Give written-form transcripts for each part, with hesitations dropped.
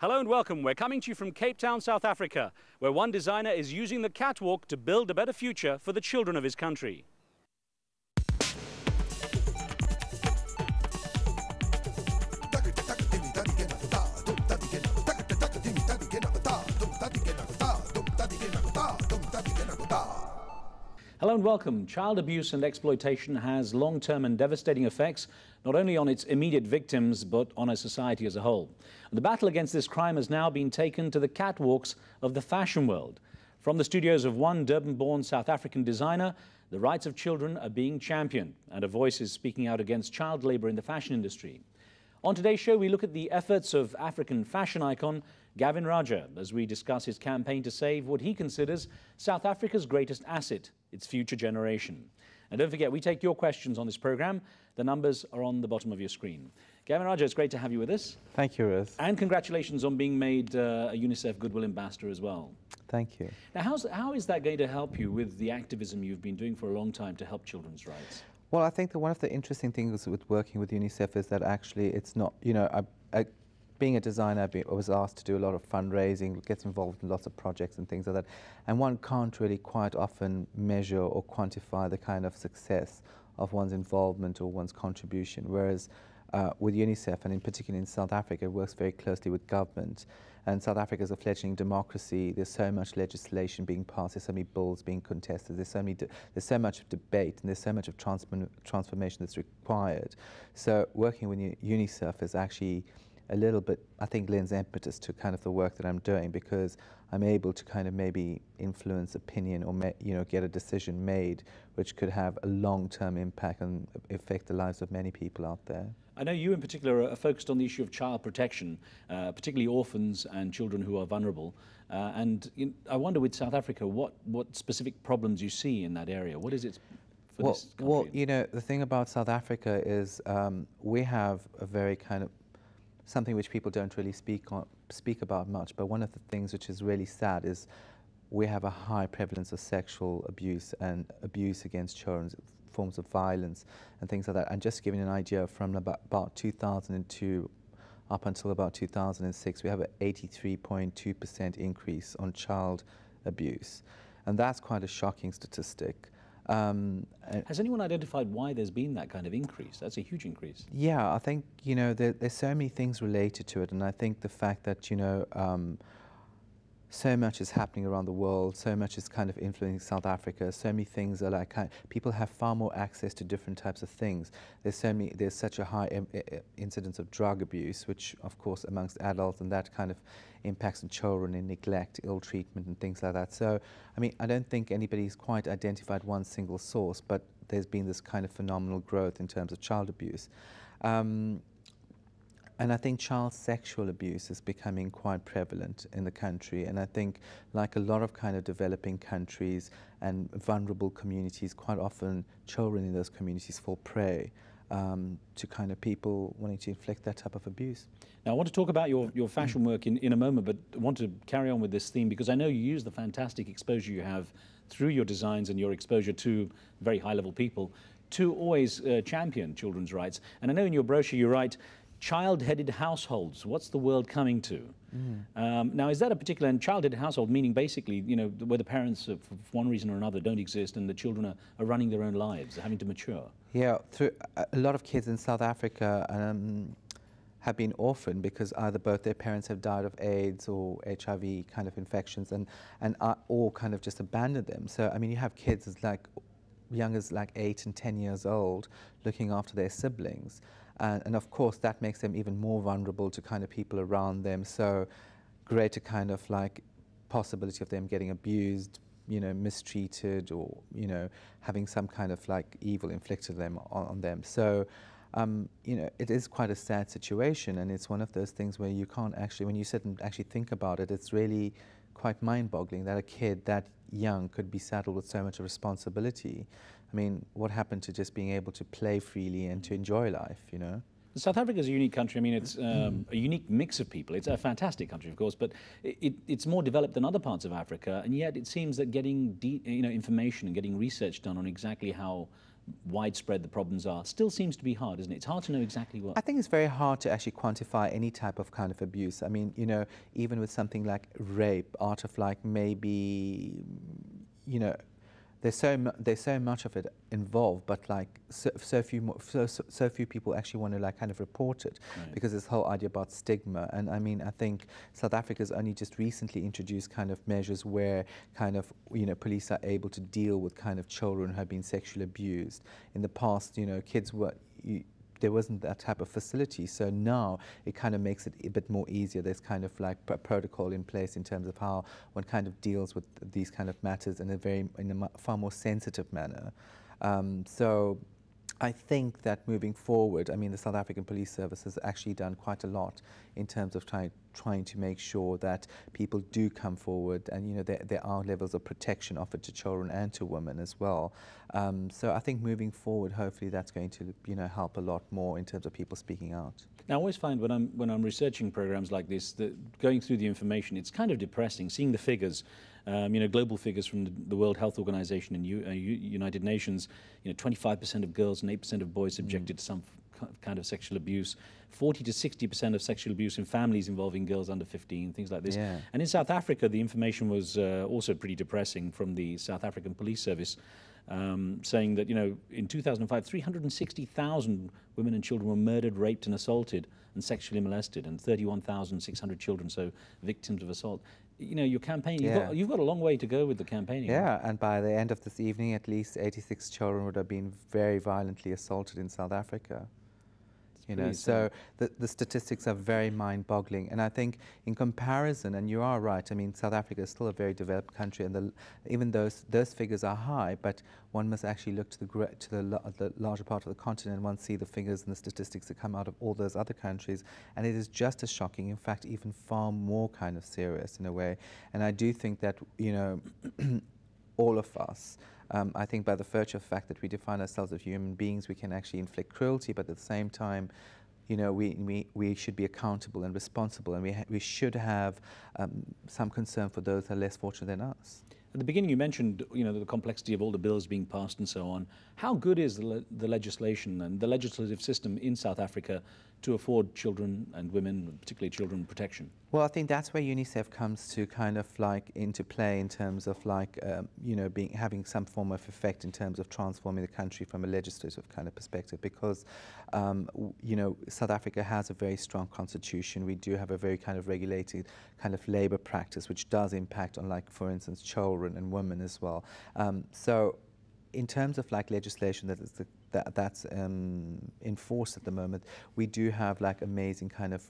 Hello and welcome. We're coming to you from Cape Town, South Africa, where one designer is using the catwalk to build a better future for the children of his country. Hello and welcome. Child abuse and exploitation has long-term and devastating effects, not only on its immediate victims, but on a society as a whole. And the battle against this crime has now been taken to the catwalks of the fashion world. From the studios of one Durban-born South African designer, the rights of children are being championed, and a voice is speaking out against child labor in the fashion industry. On today's show, we look at the efforts of African fashion icon Gavin Rajah as we discuss his campaign to save what he considers South Africa's greatest asset, its future generation. And don't forget, we take your questions on this program. The numbers are on the bottom of your screen. Gavin Rajah, it's great to have you with us. Thank you, Ruth. And congratulations on being made a UNICEF Goodwill Ambassador as well. Thank you. Now, how is that going to help you with the activism you've been doing for a long time to help children's rights? Well, I think that one of the interesting things with working with UNICEF is that actually it's not, being a designer, I was asked to do a lot of fundraising, get involved in lots of projects and things like that. And one can't really quite often measure or quantify the kind of success of one's involvement or one's contribution. Whereas with UNICEF, and in particular in South Africa, it works very closely with government. And South Africa is a fledgling democracy. There's so much legislation being passed. There's so many bills being contested. There's so much debate, and there's so much of transformation that's required. So working with UNICEF is actually a little bit, I think, lends impetus to kind of the work that I'm doing, because I'm able to kind of maybe influence opinion or get a decision made which could have a long-term impact and affect the lives of many people out there. I know you in particular are focused on the issue of child protection, particularly orphans and children who are vulnerable. I wonder, with South Africa, what specific problems you see in that area? What is it for this country? Well, the thing about South Africa is we have a very kind of something which people don't really speak about much, but one of the things which is really sad is we have a high prevalence of sexual abuse and abuse against children, forms of violence and things like that. And just giving an idea, from about 2002 up until about 2006, we have an 83.2% increase on child abuse. And that's quite a shocking statistic. Has anyone identified why there's been that kind of increase? That's a huge increase. Yeah, I think, there's so many things related to it. And I think the fact that, so much is happening around the world, so much is kind of influencing South Africa, so many things are like, people have far more access to different types of things. There's such a high incidence of drug abuse, which of course amongst adults, and that kind of impacts on children in neglect, ill treatment and things like that. So, I mean, I don't think anybody's quite identified one single source, but there's been this kind of phenomenal growth in terms of child abuse. And I think child sexual abuse is becoming quite prevalent in the country. And I think, like a lot of kind of developing countries and vulnerable communities, quite often children in those communities fall prey to kind of people wanting to inflict that type of abuse. Now, I want to talk about your fashion work in a moment, but I want to carry on with this theme because I know you use the fantastic exposure you have through your designs and your exposure to very high-level people to always champion children's rights. And I know in your brochure you write, child-headed households, what's the world coming to? Now, is that a particular, and child-headed household meaning basically, where the parents, for one reason or another, don't exist and the children are running their own lives, having to mature? Yeah, a lot of kids in South Africa have been orphaned because either both their parents have died of AIDS or HIV kind of infections and or kind of just abandoned them. So, I mean, you have kids as young as 8 and 10 years old looking after their siblings. And of course, that makes them even more vulnerable to kind of people around them. So greater kind of possibility of them getting abused, mistreated, or, having some kind of evil inflicted on them. So, it is quite a sad situation. And it's one of those things where you can't actually, when you sit and actually think about it, it's really quite mind-boggling that a kid that young could be saddled with so much responsibility. I mean, what happened to just being able to play freely and to enjoy life, South Africa is a unique country. I mean, it's a unique mix of people. It's a fantastic country, of course, but it's more developed than other parts of Africa, and yet it seems that getting information and getting research done on exactly how widespread the problems are, still seems to be hard, isn't it? It's hard to know exactly what. I think it's very hard to actually quantify any type of kind of abuse. I mean, you know, even with something like rape, out of like maybe, you know, there's so much of it involved, but like so few people actually want to like kind of report it, Right. because this whole idea about stigma. And I mean, I think South Africa's only just recently introduced kind of measures where kind of, you know, police are able to deal with kind of children who have been sexually abused. In the past, you know, kids were there wasn't that type of facility. So now it kind of makes it a bit more easier. There's kind of like a protocol in place in terms of how one kind of deals with these kind of matters in a far more sensitive manner. So I think that moving forward, I mean, the South African Police Service has actually done quite a lot in terms of trying to make sure that people do come forward, and you know there are levels of protection offered to children and to women as well. So I think moving forward, hopefully that's going to help a lot more in terms of people speaking out. Now, I always find when I'm researching programs like this, that going through the information, it's kind of depressing seeing the figures. Global figures from the World Health Organization and United Nations. 25% of girls and 8% of boys subjected to some kind of sexual abuse. 40 to 60% of sexual abuse in families involving girls under 15, things like this. Yeah. And in South Africa, the information was also pretty depressing from the South African Police Service, saying that in 2005, 360,000 women and children were murdered, raped, and assaulted, and sexually molested, and 31,600 children, so victims of assault. Your campaign, you've got a long way to go with the campaigning. Yeah, and by the end of this evening, at least 86 children would have been very violently assaulted in South Africa. So the statistics are very mind-boggling. And I think in comparison, and you are right, I mean, South Africa is still a very developed country, and even those figures are high, but one must actually look to the larger part of the continent and one see the figures and the statistics that come out of all those other countries, and it is just as shocking, in fact, even far more kind of serious in a way. And I do think that, all of us, I think by the virtue of the fact that we define ourselves as human beings, we can actually inflict cruelty, but at the same time, we should be accountable and responsible, and we should have some concern for those that are less fortunate than us. At the beginning, you mentioned, the complexity of all the bills being passed and so on. How good is the legislation and the legislative system in South Africa to afford children and women, particularly children, protection? Well, I think that's where UNICEF comes to kind of like into play in terms of like, having some form of effect in terms of transforming the country from a legislative kind of perspective, because, South Africa has a very strong constitution. We do have a very kind of regulated kind of labor practice, which does impact on, like, for instance, children and women as well. So in terms of like legislation that's enforced at the moment, we do have like amazing kind of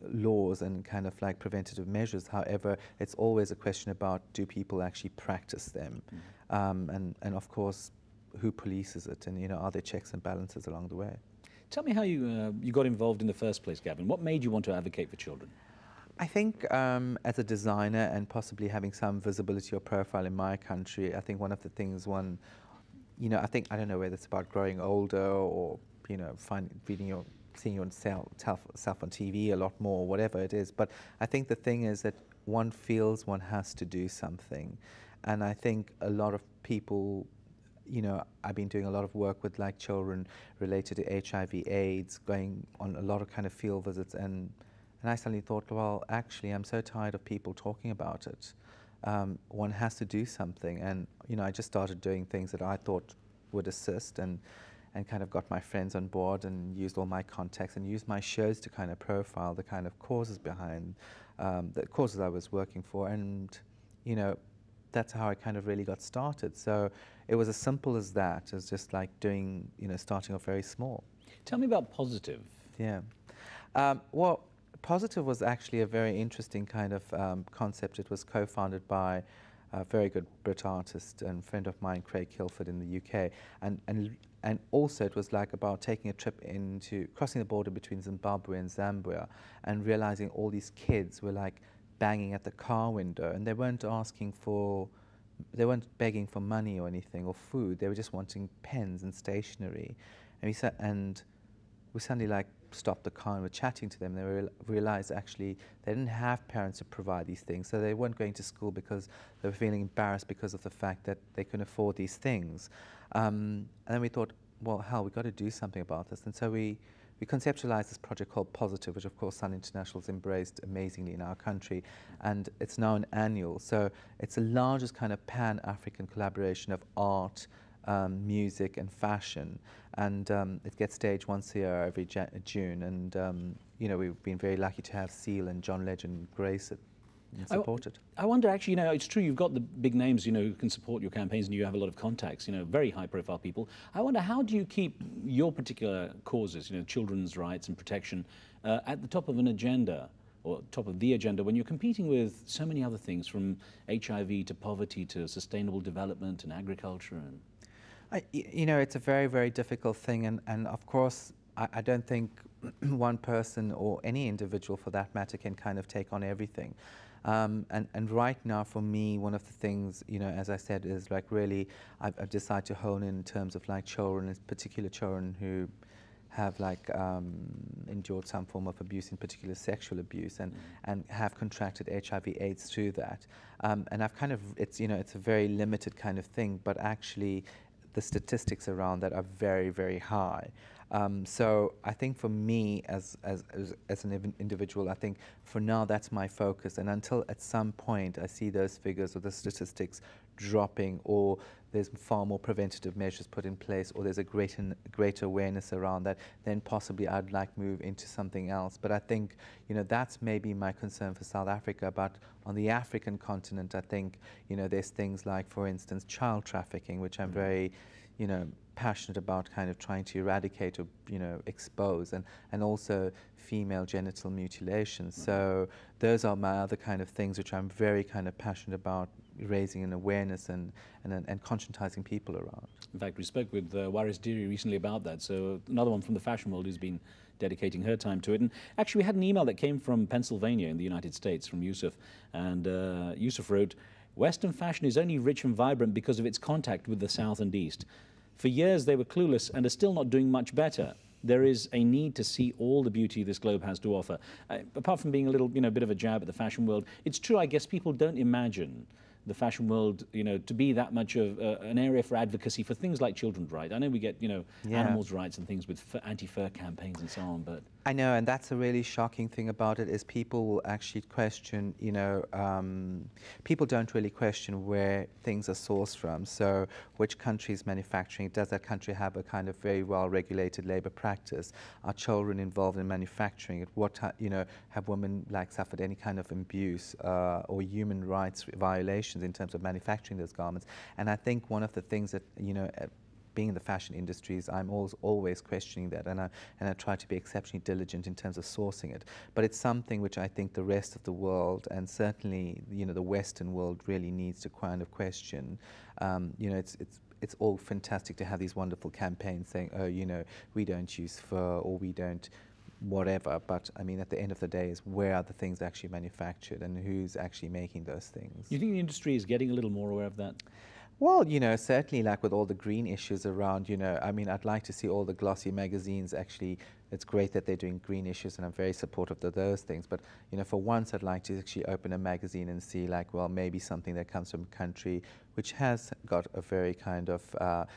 laws and kind of like preventative measures. However, it's always a question about, do people actually practice them? And of course, who polices it? And are there checks and balances along the way? Tell me how you got involved in the first place, Gavin. What made you want to advocate for children? I think as a designer and possibly having some visibility or profile in my country, I think one of the things I don't know whether it's about growing older or, seeing yourself on TV a lot more, or whatever it is. But I think the thing is that one feels one has to do something. And I think a lot of people, I've been doing a lot of work with like children related to HIV, AIDS, going on a lot of kind of field visits, and I suddenly thought, well, actually, I'm so tired of people talking about it. One has to do something. And, I just started doing things that I thought would assist, and kind of got my friends on board and used all my contacts and used my shows to kind of profile the kind of causes behind, the causes I was working for. And, that's how I kind of really got started. So it was as simple as that, as just like doing, starting off very small. Tell me about Positive. Yeah. Well, Positive was actually a very interesting kind of concept. It was co-founded by a very good Brit artist and friend of mine, Craig Kilford, in the UK. And also it was like about taking a trip into crossing the border between Zimbabwe and Zambia, and realizing all these kids were like banging at the car window, and they weren't begging for money or anything or food. They were just wanting pens and stationery. And we suddenly like stopped the car and were chatting to them, they realized actually they didn't have parents to provide these things. So they weren't going to school because they were feeling embarrassed because of the fact that they couldn't afford these things. And then we thought, well, hell, we've got to do something about this. And so we conceptualized this project called Positive, which of course Sun International has embraced amazingly in our country, and it's now an annual. So it's the largest kind of pan-African collaboration of art, music and fashion, and it gets staged once a year every June, and you know, we've been very lucky to have Seal and John Legend grace it and support it. I wonder, actually, you know, it's true, you've got the big names, you know, who can support your campaigns, and you have a lot of contacts, you know, very high-profile people. I wonder, how do you keep your particular causes, you know, children's rights and protection, at the top of an agenda, or top of the agenda, when you're competing with so many other things, from HIV to poverty to sustainable development and agriculture? And you know, it's a very, very difficult thing, and of course, I don't think one person or any individual for that matter can kind of take on everything. And right now, for me, one of the things, you know, as I said, is like really, I've decided to hone in terms of like children, in particular children who have like endured some form of abuse, in particular sexual abuse, and have contracted HIV/AIDS through that. And I've kind of, it's, you know, it's a very limited kind of thing, but actually the statistics around that are very, very high. So I think for me as an individual, I think for now that's my focus, and until at some point I see those figures or the statistics dropping, or there's far more preventative measures put in place, or there's a greater awareness around that, then possibly I'd like move into something else. But I think, you know, that's maybe my concern for South Africa. But on the African continent, I think, you know, there's things like, for instance, child trafficking, which I'm very, you know, passionate about kind of trying to eradicate or, you know, expose, and also female genital mutilation. So those are my other kind of things which I'm very kind of passionate about, raising an awareness and conscientizing people around. in fact, we spoke with Waris Deary recently about that, so another one from the fashion world who's been dedicating her time to it. And actually, we had an email that came from Pennsylvania in the United States, from Yusuf, and Yusuf wrote, "Western fashion is only rich and vibrant because of its contact with the South and East. For years they were clueless and are still not doing much better. There is a need to see all the beauty this globe has to offer." Apart from being a little, you know, bit of a jab at the fashion world, it's true, I guess people don't imagine the fashion world, you know, to be that much of an area for advocacy for things like children's rights. I know we get, you know, animals' rights and things with anti-fur campaigns and so on, but... I know, and that's a really shocking thing about it, is people will actually question, you know, people don't really question where things are sourced from. So which country is manufacturing? Does that country have a kind of very well-regulated labor practice? Are children involved in manufacturing it? What, you know, have women like suffered any kind of abuse or human rights violations in terms of manufacturing those garments? And I think one of the things that, you know, being in the fashion industries, I'm always questioning that, and I try to be exceptionally diligent in terms of sourcing it. But it's something which I think the rest of the world, and certainly, you know, the Western world, really needs to kind of question. You know, it's all fantastic to have these wonderful campaigns saying, oh, you know, we don't use fur, or we don't whatever, but I mean, at the end of the day, is where are the things actually manufactured and who's actually making those things. You think the industry is getting a little more aware of that? Well, you know, certainly like with all the green issues around, you know, I mean, I'd like to see all the glossy magazines actually. It's great that they're doing green issues, and I'm very supportive of those things. But, you know, for once, I'd like to actually open a magazine and see, like, well, maybe something that comes from a country which has got a very kind of,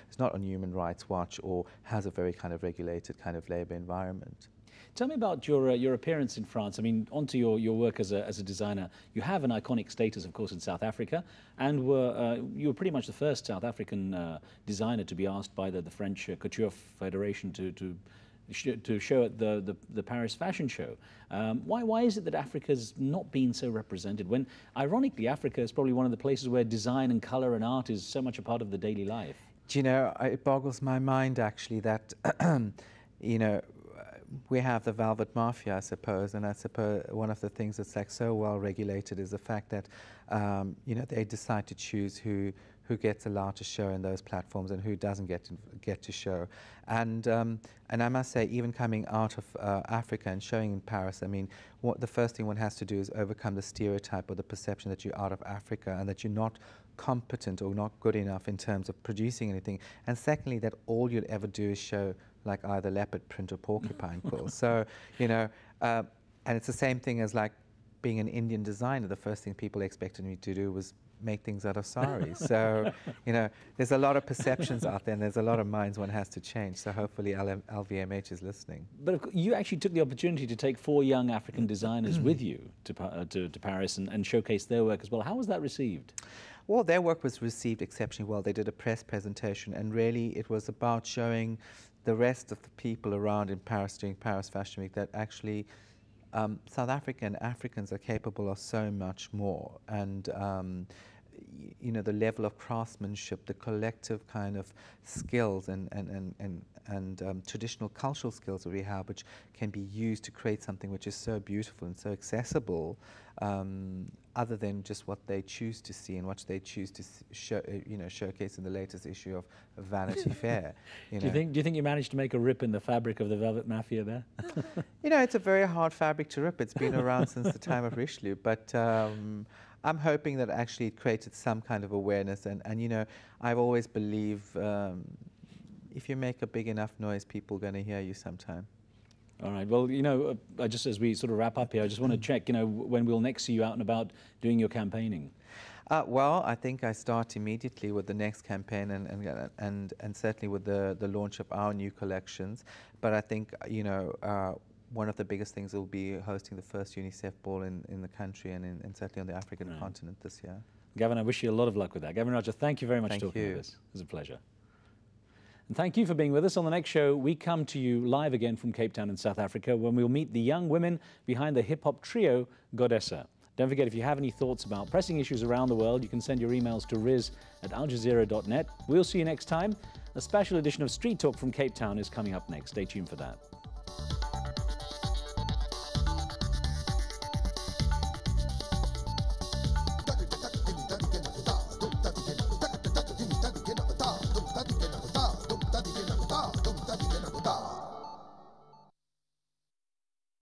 it's not on Human Rights Watch, or has a very kind of regulated kind of labor environment. Tell me about your appearance in France. I mean, onto your work as a designer. You have an iconic status, of course, in South Africa, and you were pretty much the first South African designer to be asked by the French Couture Federation to show at the Paris Fashion Show. Why is it that Africa's not been so represented, when, ironically, Africa is probably one of the places where design and color and art is so much a part of the daily life? Do you know, it boggles my mind, actually, that, you know, we have the Velvet Mafia, I suppose, and I suppose one of the things that's like so well regulated is the fact that, you know, they decide to choose who gets allowed to show in those platforms and who doesn't get to show. And I must say, even coming out of Africa and showing in Paris, I mean, what the first thing one has to do is overcome the stereotype or the perception that you're out of Africa and that you're not competent or not good enough in terms of producing anything. And secondly, that all you'll ever do is show like either leopard print or porcupine quill. So, you know, and it's the same thing as like being an Indian designer. The first thing people expected me to do was make things out of saris. So, you know, there's a lot of perceptions out there, and there's a lot of minds one has to change. So hopefully LVMH is listening. But you actually took the opportunity to take 4 young African designers with you to Paris and showcase their work as well. How was that received? Well, their work was received exceptionally well. They did a press presentation, and really it was about showing the rest of the people around in Paris during Paris Fashion Week that actually South African Africans are capable of so much more. And you know, the level of craftsmanship, the collective kind of skills and traditional cultural skills that we have, which can be used to create something which is so beautiful and so accessible, other than just what they choose to see and what they choose to showcase in the latest issue of Vanity Fair. Do you think you managed to make a rip in the fabric of the Velvet Mafia there? You know, it's a very hard fabric to rip. It's been around since the time of Richelieu, but I'm hoping that actually it created some kind of awareness, and you know, I've always believed if you make a big enough noise, people are going to hear you sometime. All right. Well, you know, just as we sort of wrap up here, I just want to check, you know, when we'll next see you out and about doing your campaigning. Well, I think I start immediately with the next campaign, and certainly with the launch of our new collections. But I think, you know, one of the biggest things will be hosting the first UNICEF ball in the country and certainly on the African continent this year. Gavin, I wish you a lot of luck with that. Gavin Rajah, thank you very much for talking with us. It was a pleasure. And thank you for being with us. On the next show, we come to you live again from Cape Town in South Africa, when we'll meet the young women behind the hip-hop trio Godessa. Don't forget, if you have any thoughts about pressing issues around the world, you can send your emails to riz@aljazeera.net. We'll see you next time. A special edition of Street Talk from Cape Town is coming up next. Stay tuned for that.